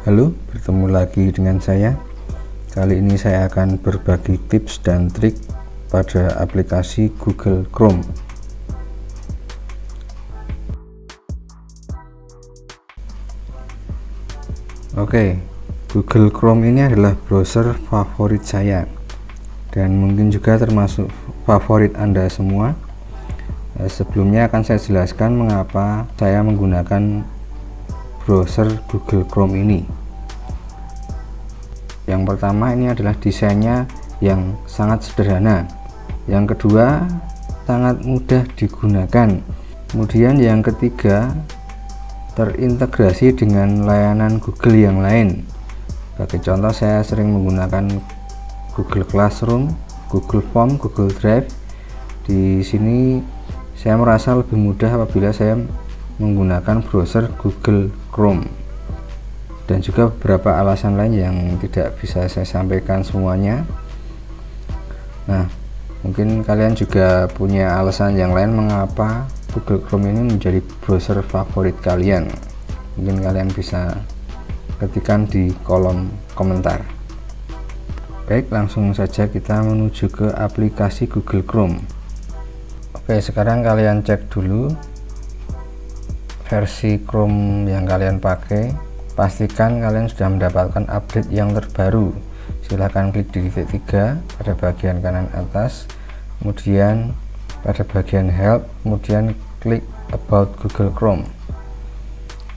Halo, bertemu lagi dengan saya. Kali ini saya akan berbagi tips dan trik pada aplikasi Google Chrome. Oke, Google Chrome ini adalah browser favorit saya dan mungkin juga termasuk favorit Anda semua. Sebelumnya akan saya jelaskan mengapa saya menggunakan browser Google Chrome ini. Yang pertama, ini adalah desainnya yang sangat sederhana. Yang kedua, sangat mudah digunakan. Kemudian yang ketiga, terintegrasi dengan layanan Google yang lain. Sebagai contoh, saya sering menggunakan Google Classroom, Google Form, Google Drive. Di sini saya merasa lebih mudah apabila saya menggunakan browser Google Chrome, dan juga beberapa alasan lain yang tidak bisa saya sampaikan semuanya. Nah, mungkin kalian juga punya alasan yang lain mengapa Google Chrome ini menjadi browser favorit kalian. Mungkin kalian bisa ketikkan di kolom komentar. Baik, langsung saja kita menuju ke aplikasi Google Chrome. Oke, sekarang kalian cek dulu versi Chrome yang kalian pakai. Pastikan kalian sudah mendapatkan update yang terbaru. Silahkan klik di titik 3 pada bagian kanan atas, kemudian pada bagian help, kemudian klik about Google Chrome.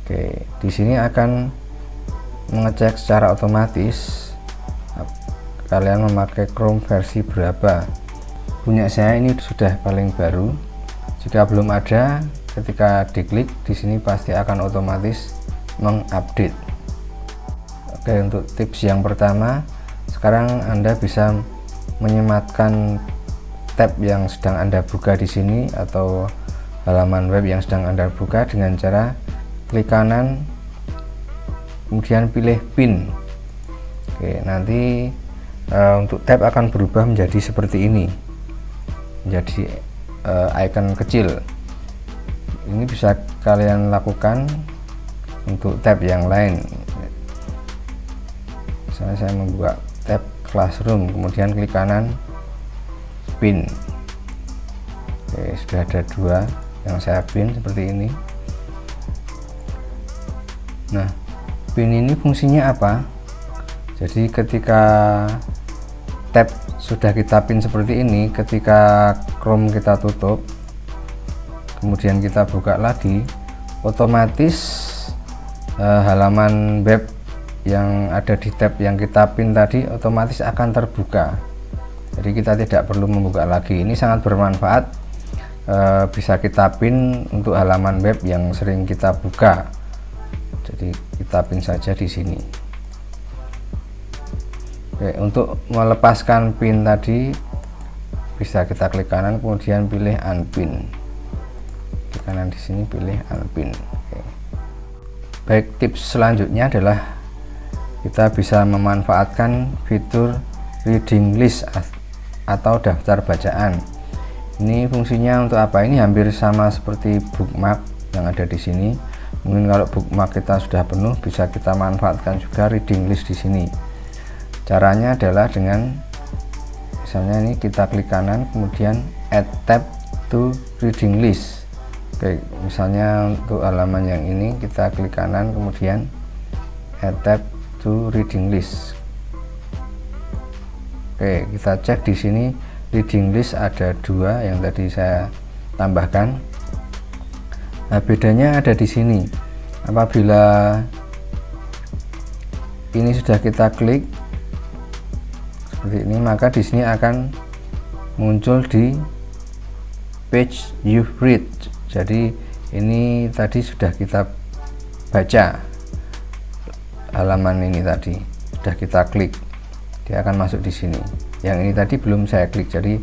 Oke, di sini akan mengecek secara otomatis kalian memakai Chrome versi berapa. Punya saya ini sudah paling baru. Jika belum ada, ketika diklik di sini pasti akan otomatis mengupdate. Oke, untuk tips yang pertama, sekarang Anda bisa menyematkan tab yang sedang Anda buka di sini atau halaman web yang sedang Anda buka dengan cara klik kanan kemudian pilih pin. Oke, nanti untuk tab akan berubah menjadi seperti ini, menjadi icon kecil. Ini bisa kalian lakukan untuk tab yang lain. Misalnya saya membuka tab Classroom, kemudian klik kanan pin. Oke, sudah ada dua yang saya pin seperti ini. Nah, pin ini fungsinya apa? Jadi ketika tab sudah kita pin seperti ini, ketika Chrome kita tutup kemudian kita buka lagi, otomatis halaman web yang ada di tab yang kita pin tadi otomatis akan terbuka. Jadi kita tidak perlu membuka lagi. Ini sangat bermanfaat, bisa kita pin untuk halaman web yang sering kita buka. Jadi kita pin saja di sini. Oke, untuk melepaskan pin tadi bisa kita klik kanan kemudian pilih unpin. Klik kanan di sini pilih unpin. Oke. Baik, tips selanjutnya adalah kita bisa memanfaatkan fitur reading list atau daftar bacaan. Ini fungsinya untuk apa? Ini hampir sama seperti bookmark yang ada di sini. Mungkin kalau bookmark kita sudah penuh, bisa kita manfaatkan juga reading list di sini. Caranya adalah dengan misalnya ini kita klik kanan kemudian add tab to reading list. Oke, misalnya untuk halaman yang ini kita klik kanan kemudian add tab to reading list. Oke, kita cek di sini reading list ada dua yang tadi saya tambahkan. Nah, bedanya ada di sini. Apabila ini sudah kita klik seperti ini, maka di sini akan muncul di page you read. Jadi ini tadi sudah kita baca, halaman ini tadi sudah kita klik, dia akan masuk di sini. Yang ini tadi belum saya klik, jadi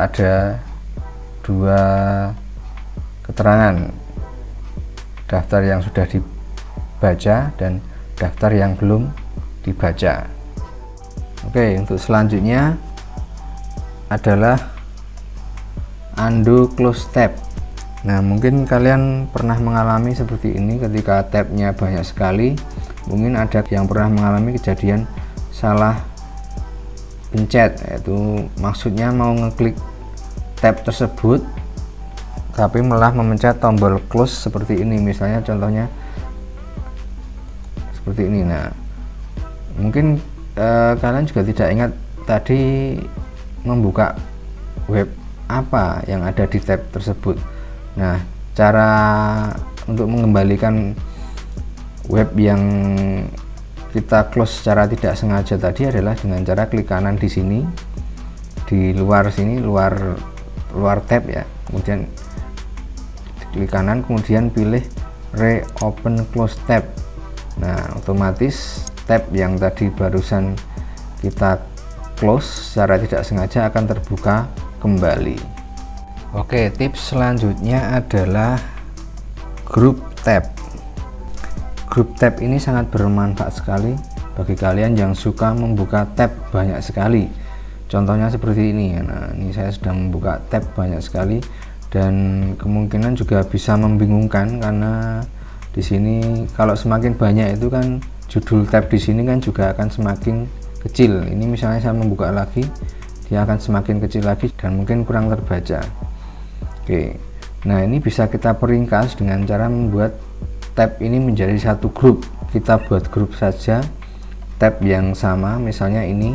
ada dua keterangan, daftar yang sudah dibaca dan daftar yang belum dibaca. Oke, untuk selanjutnya adalah undo close tab. Nah, mungkin kalian pernah mengalami seperti ini ketika tabnya banyak sekali, mungkin ada yang pernah mengalami kejadian salah pencet, yaitu maksudnya mau ngeklik tab tersebut tapi malah memencet tombol close seperti ini, misalnya contohnya seperti ini. Nah, mungkin kalian juga tidak ingat tadi membuka web apa yang ada di tab tersebut. Nah, cara untuk mengembalikan web yang kita close secara tidak sengaja tadi adalah dengan cara klik kanan di sini, di luar sini, luar tab ya, kemudian klik kanan, kemudian pilih reopen close tab. Nah, otomatis tab yang tadi barusan kita close secara tidak sengaja akan terbuka kembali. Oke, tips selanjutnya adalah group tab. Group tab ini sangat bermanfaat sekali bagi kalian yang suka membuka tab banyak sekali. Contohnya seperti ini. Nah, ini saya sedang membuka tab banyak sekali dan kemungkinan juga bisa membingungkan karena di sini kalau semakin banyak itu kan judul tab di sini kan juga akan semakin kecil. Ini misalnya saya membuka lagi, dia akan semakin kecil lagi dan mungkin kurang terbaca. Oke, nah ini bisa kita peringkas dengan cara membuat tab ini menjadi satu grup. Kita buat grup saja tab yang sama, misalnya ini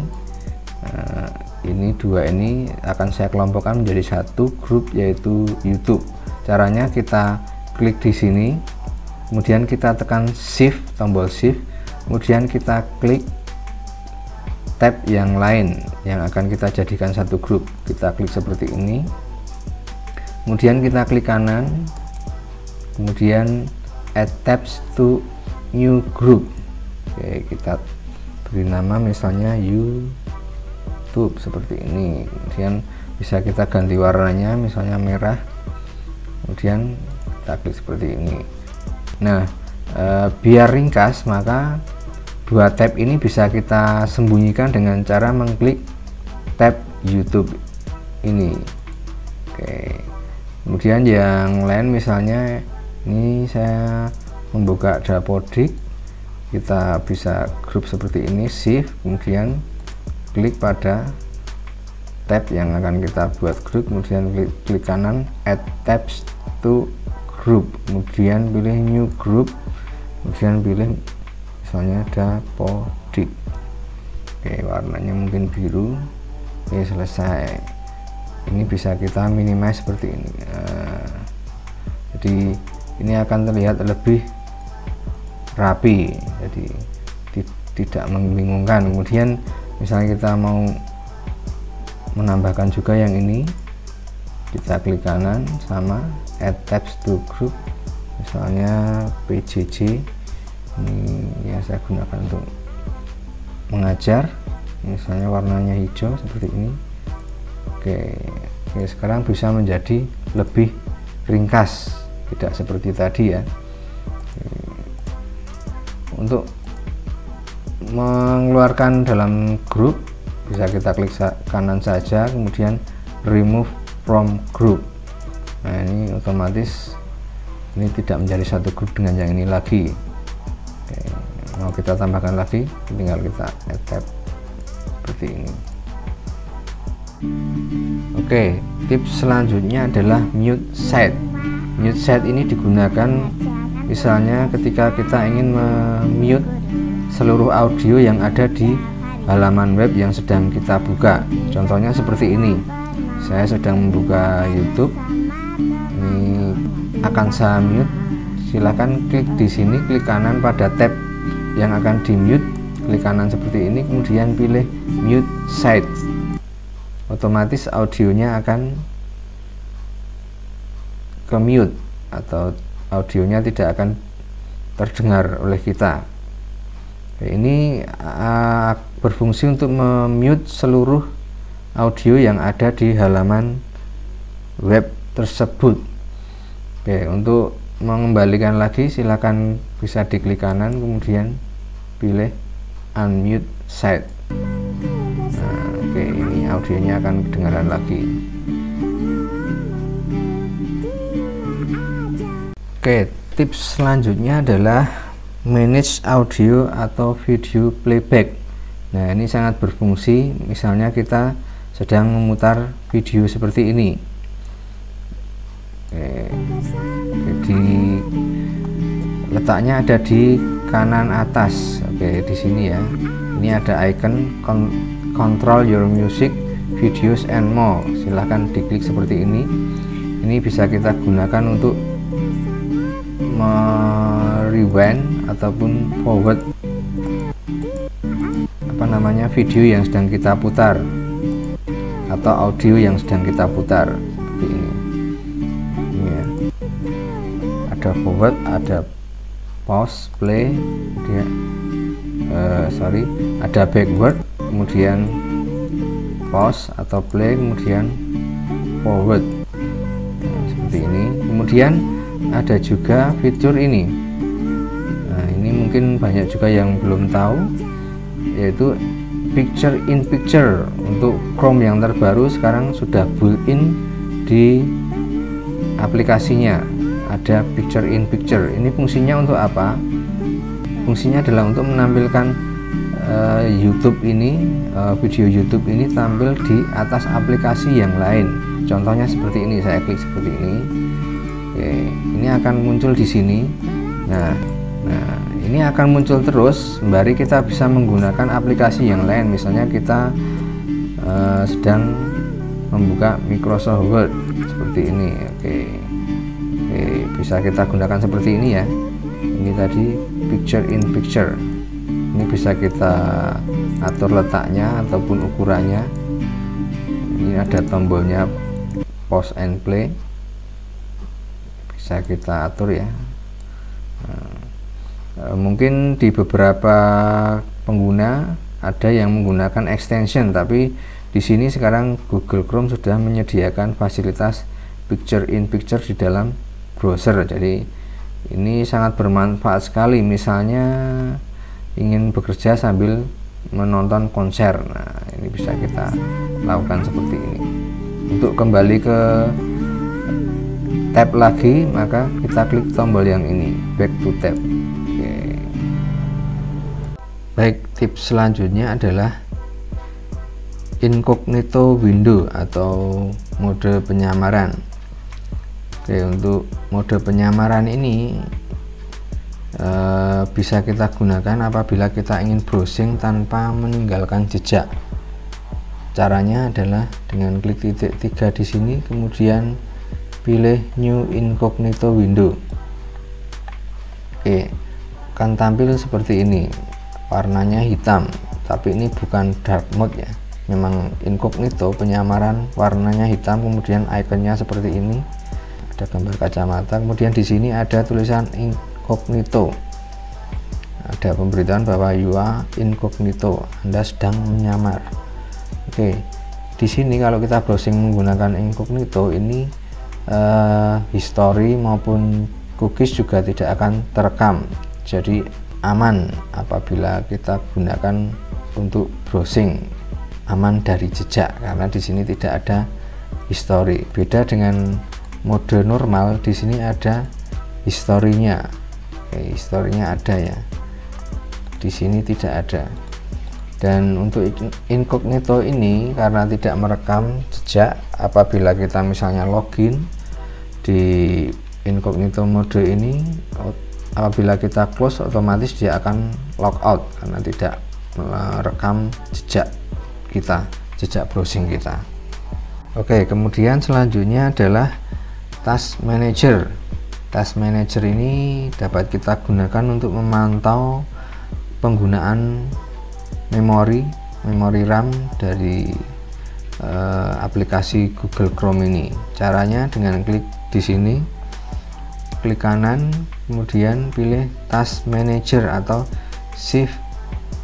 dua ini akan saya kelompokkan menjadi satu grup, yaitu YouTube. Caranya kita klik di sini, kemudian kita tekan shift, tombol shift, kemudian kita klik tab yang lain yang akan kita jadikan satu grup. Kita klik seperti ini, kemudian kita klik kanan, kemudian add tabs to new group. Oke, kita beri nama misalnya YouTube seperti ini, kemudian bisa kita ganti warnanya misalnya merah, kemudian kita klik seperti ini. Nah, biar ringkas maka dua tab ini bisa kita sembunyikan dengan cara mengklik tab YouTube ini. Oke, kemudian yang lain misalnya ini saya membuka Dapodik, kita bisa grup seperti ini, shift, kemudian klik pada tab yang akan kita buat grup, kemudian klik kanan add tabs to group, kemudian pilih new group, kemudian pilih misalnya Dapodik. Oke, warnanya mungkin biru. Oke, selesai. Ini bisa kita minimize seperti ini. Jadi ini akan terlihat lebih rapi, jadi tidak membingungkan. Kemudian misalnya kita mau menambahkan juga yang ini, kita klik kanan, sama add tabs to group, misalnya PJJ. Ini yang saya gunakan untuk mengajar, misalnya warnanya hijau seperti ini. Oke, sekarang bisa menjadi lebih ringkas, tidak seperti tadi ya. Untuk mengeluarkan dalam grup bisa kita klik kanan saja, kemudian remove from group. Nah, ini otomatis ini tidak menjadi satu grup dengan yang ini lagi. Oke, mau kita tambahkan lagi, tinggal kita add tab seperti ini. Oke, tips selanjutnya adalah mute site. Mute site ini digunakan misalnya ketika kita ingin mute seluruh audio yang ada di halaman web yang sedang kita buka. Contohnya seperti ini, saya sedang membuka YouTube, ini akan saya mute. Silahkan klik di sini, klik kanan pada tab yang akan di mute, klik kanan seperti ini, kemudian pilih mute site. Otomatis audionya akan ke mute atau audionya tidak akan terdengar oleh kita. Ini berfungsi untuk memute seluruh audio yang ada di halaman web tersebut. Oke, untuk mengembalikan lagi silakan bisa diklik kanan, kemudian pilih unmute site. Nah, oke, ini audionya akan kedengaran lagi. Oke, tips selanjutnya adalah manage audio atau video playback. Nah, ini sangat berfungsi misalnya kita sedang memutar video seperti ini. Jadi letaknya ada di kanan atas. Di sini ya. Ini ada icon control your music, videos and more. Silahkan diklik seperti ini. Ini bisa kita gunakan untuk rewind ataupun forward video yang sedang kita putar atau audio yang sedang kita putar seperti ini. Ini ya. Ada forward, ada pause, play, kemudian ada backward, kemudian pause atau play, kemudian forward. Seperti ini. Kemudian ada juga fitur ini. Nah, ini mungkin banyak juga yang belum tahu, yaitu picture in picture. Untuk Chrome yang terbaru sekarang sudah built-in di aplikasinya, ada picture in picture. Ini fungsinya untuk apa? Fungsinya adalah untuk menampilkan YouTube ini, video YouTube ini tampil di atas aplikasi yang lain. Contohnya seperti ini, saya klik seperti ini. Oke, ini akan muncul di sini. Nah, ini akan muncul terus sembari kita bisa menggunakan aplikasi yang lain. Misalnya kita sedang membuka Microsoft Word seperti ini. Oke, bisa kita gunakan seperti ini ya. Ini tadi picture in picture. Ini bisa kita atur letaknya ataupun ukurannya. Ini ada tombolnya pause and play, bisa kita atur ya. Mungkin di beberapa pengguna ada yang menggunakan extension, tapi di sini sekarang Google Chrome sudah menyediakan fasilitas picture in picture di dalam browser. Jadi ini sangat bermanfaat sekali, misalnya ingin bekerja sambil menonton konser. Nah, ini bisa kita lakukan seperti ini. Untuk kembali ke tab lagi, maka kita klik tombol yang ini, back to tab. Oke. Baik, tips selanjutnya adalah incognito window atau mode penyamaran. Oke, untuk mode penyamaran ini bisa kita gunakan apabila kita ingin browsing tanpa meninggalkan jejak. Caranya adalah dengan klik titik 3 di sini, kemudian pilih new incognito window. Oke, akan tampil seperti ini, warnanya hitam, tapi ini bukan dark mode ya, memang incognito penyamaran, warnanya hitam, kemudian ikonnya seperti ini, ada gambar kacamata, kemudian di sini ada tulisan incognito, ada pemberitahuan bahwa you are incognito, Anda sedang menyamar. Oke, di sini kalau kita browsing menggunakan incognito ini history maupun cookies juga tidak akan terekam, jadi aman apabila kita gunakan untuk browsing, aman dari jejak karena di sini tidak ada history. Beda dengan mode normal, di sini ada historinya. Oke, historinya ada ya, di sini tidak ada. Dan untuk incognito ini karena tidak merekam jejak, apabila kita misalnya login di incognito mode ini, apabila kita close otomatis dia akan logout karena tidak merekam jejak kita, jejak browsing kita. Oke, kemudian selanjutnya adalah task manager. Task manager ini dapat kita gunakan untuk memantau penggunaan memori RAM dari aplikasi Google Chrome ini. Caranya dengan klik di sini, klik kanan, kemudian pilih task manager atau shift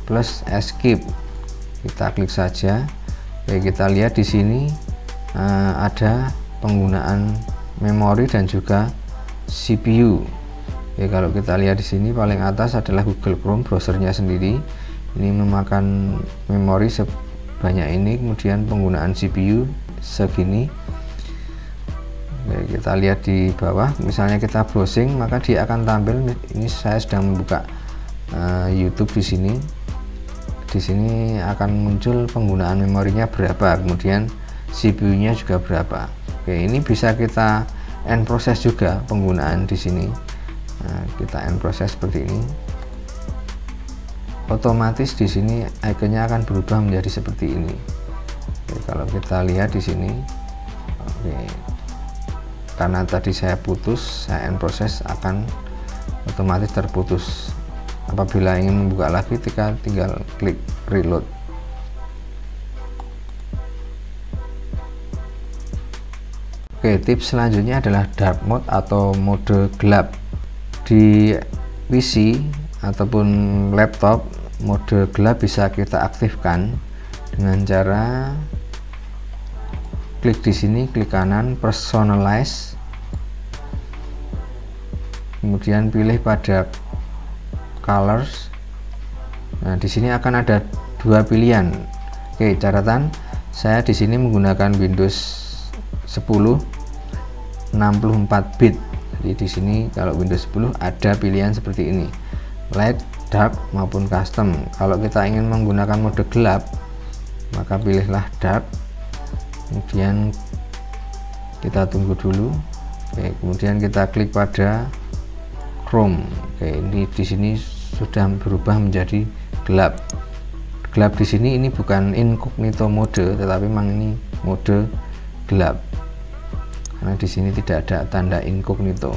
plus escape. Kita klik saja. Oke, kita lihat di sini ada penggunaan memori dan juga CPU. Oke, kalau kita lihat di sini paling atas adalah Google Chrome browsernya sendiri. Ini memakan memori sebanyak ini, kemudian penggunaan CPU segini. Oke, kita lihat di bawah, misalnya kita browsing, maka dia akan tampil ini saya sedang membuka YouTube di sini. Di sini akan muncul penggunaan memorinya berapa, kemudian CPU-nya juga berapa. Oke, ini bisa kita end proses juga penggunaan di sini. Nah, kita end proses seperti ini. Otomatis di sini ikonnya akan berubah menjadi seperti ini. Oke, kalau kita lihat di sini, oke, karena tadi saya putus, saya end proses akan otomatis terputus. Apabila ingin membuka lagi, kita tinggal klik reload. Oke, tips selanjutnya adalah dark mode atau mode gelap. Di PC ataupun laptop, mode gelap bisa kita aktifkan dengan cara klik di sini, klik kanan, personalize, kemudian pilih pada colors. Nah, di sini akan ada dua pilihan. Oke, catatan, saya di sini menggunakan Windows 10 64 bit. Jadi di sini kalau Windows 10 ada pilihan seperti ini, light, dark maupun custom. Kalau kita ingin menggunakan mode gelap, maka pilihlah dark. Kemudian kita tunggu dulu. Oke, kemudian kita klik pada Chrome. Oke, ini di sini sudah berubah menjadi gelap. Gelap di sini ini bukan incognito mode, tetapi memang ini mode gelap. Karena di sini tidak ada tanda incognito.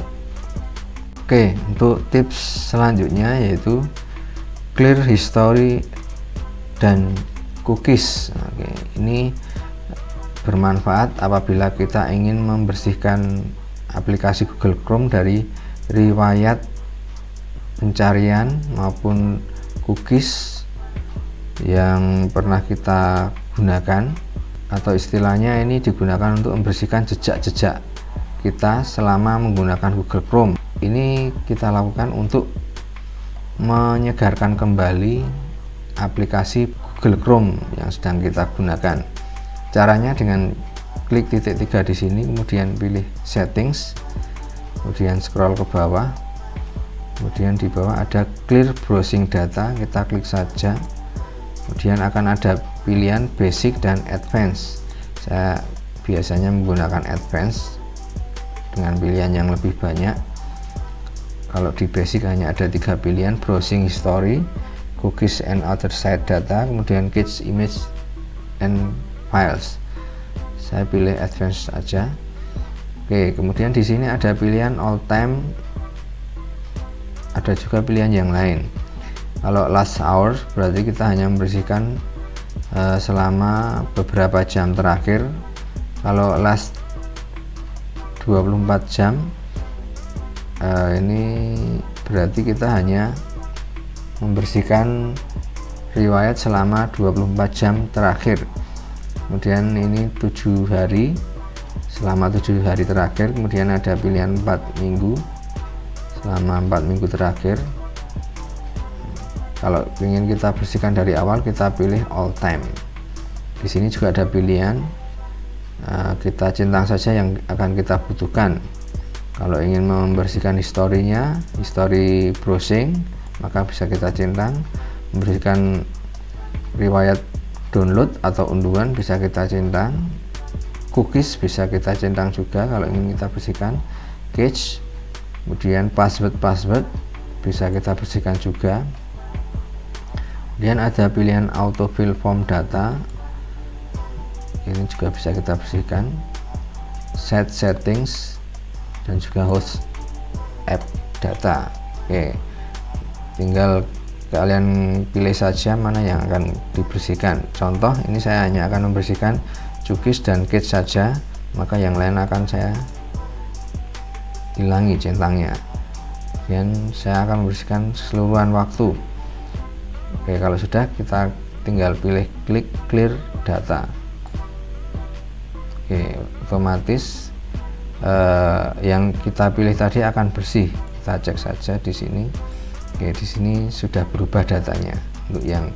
Oke, untuk tips selanjutnya yaitu clear history dan cookies. Oke, ini bermanfaat apabila kita ingin membersihkan aplikasi Google Chrome dari riwayat pencarian maupun cookies yang pernah kita gunakan, atau istilahnya ini digunakan untuk membersihkan jejak-jejak kita selama menggunakan Google Chrome. Ini kita lakukan untuk menyegarkan kembali aplikasi Google Chrome yang sedang kita gunakan. Caranya dengan klik titik 3 di sini, kemudian pilih settings, kemudian scroll ke bawah, kemudian di bawah ada clear browsing data, kita klik saja. Kemudian akan ada pilihan basic dan advance. Saya biasanya menggunakan advance dengan pilihan yang lebih banyak. Kalau di basic hanya ada 3 pilihan, browsing history, cookies and other site data, kemudian cache image and files. Saya pilih advance saja. Oke, kemudian di sini ada pilihan all time, ada juga pilihan yang lain. Kalau last hour berarti kita hanya membersihkan selama beberapa jam terakhir. Kalau last 24 jam, ini berarti kita hanya membersihkan riwayat selama 24 jam terakhir. Kemudian ini 7 hari, selama 7 hari terakhir. Kemudian ada pilihan 4 minggu, selama 4 minggu terakhir. Kalau ingin kita bersihkan dari awal, kita pilih all time. Di sini juga ada pilihan, kita centang saja yang akan kita butuhkan. Kalau ingin membersihkan historinya, history browsing, maka bisa kita centang. Membersihkan riwayat download atau unduhan bisa kita centang. Cookies bisa kita centang juga kalau ingin kita bersihkan. Cache, kemudian password bisa kita bersihkan juga. Kemudian ada pilihan autofill form data, ini juga bisa kita bersihkan. Set settings dan juga host app data. Oke, tinggal kalian pilih saja mana yang akan dibersihkan. Contoh, ini saya hanya akan membersihkan cookies dan cache saja, maka yang lain akan saya hilangi centangnya. Dan saya akan membersihkan keseluruhan waktu. Oke, kalau sudah, kita tinggal pilih klik clear data. Oke, otomatis yang kita pilih tadi akan bersih. Kita cek saja di sini. Oke, di sini sudah berubah datanya untuk yang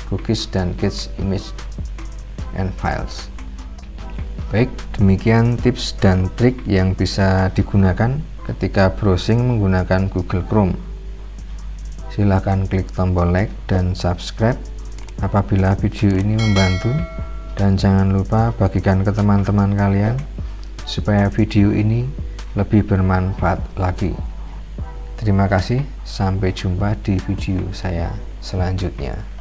cookies dan cache image and files. Baik, demikian tips dan trik yang bisa digunakan ketika browsing menggunakan Google Chrome. silahkan klik tombol like dan subscribe apabila video ini membantu, dan jangan lupa bagikan ke teman-teman kalian supaya video ini lebih bermanfaat lagi. Terima kasih, sampai jumpa di video saya selanjutnya.